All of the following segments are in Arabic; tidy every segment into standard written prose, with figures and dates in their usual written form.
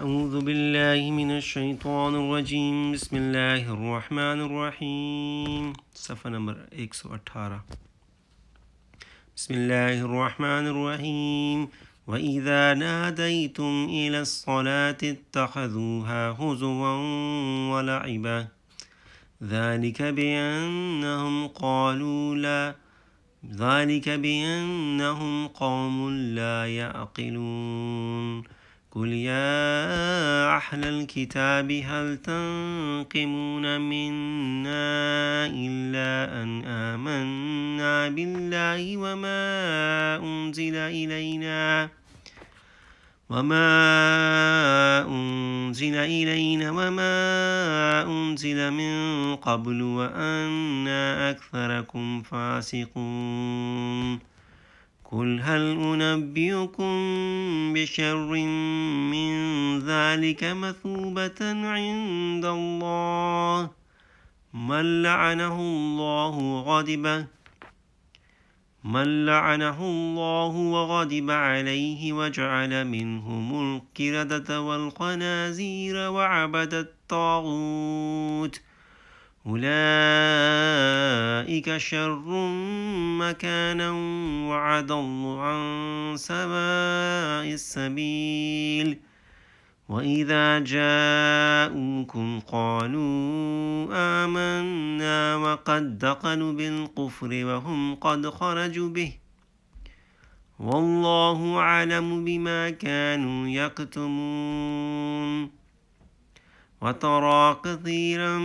أعوذ بالله من الشيطان الرجيم بسم الله الرحمن الرحيم صفحة نمبر 118 بسم الله الرحمن الرحيم وإذا ناديتم إلى الصلاة اتخذوها هزوا ولعبا ذلك بأنهم قوم لا يعقلون قل يا أهل الكتاب هل تنقمون منا إلا أن آمنا بالله وما أنزل إلينا وما أنزل من قبل وأن أكثركم فاسقون قل هل أنبئكم بشر من ذلك مثوبة عند الله من لعنه الله وغضب عليه وجعل منهم القردة والخنازير وعبد الطاغوت أولئك شر مكانا وأضل عن سواء السبيل وإذا جاءوكم قالوا آمنا وقد دخلوا بالكفر وهم قد خرجوا به والله أعلم بما كانوا يكتمون وترى كثيرا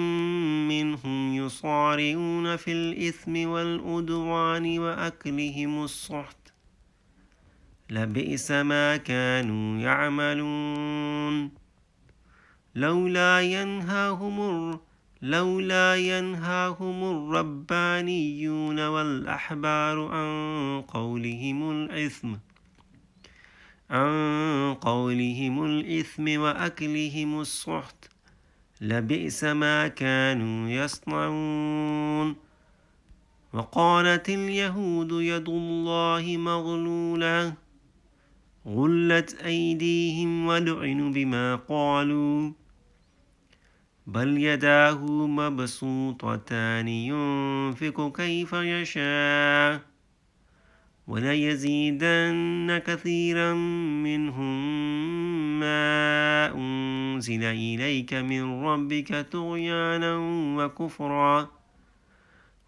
منهم يصارعون في الإثم والعدوان وأكلهم السحت لبئس ما كانوا يعملون لولا ينهاهم الربانيون والأحبار عن قولهم الإثم وأكلهم السحت لبئس ما كانوا يصنعون وقالت اليهود يد الله مغلولة غلت أيديهم ولعنوا بما قالوا بل يداه مبسوطتان ينفق كيف يشاء وليزيدن كثيرا منهم ما أنزل إليك من ربك طغيانا وكفرا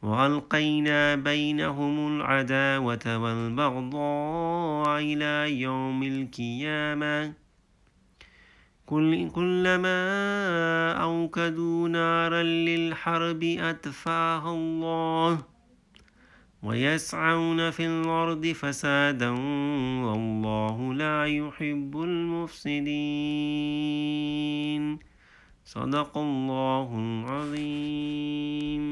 وألقينا بينهم العداوة والبغضاء إلى يوم القيامة كلما أوقدوا نارا للحرب أطفاها الله ويسعون في الأرض فسادا والله لا يحب المفسدين صدق الله العظيم.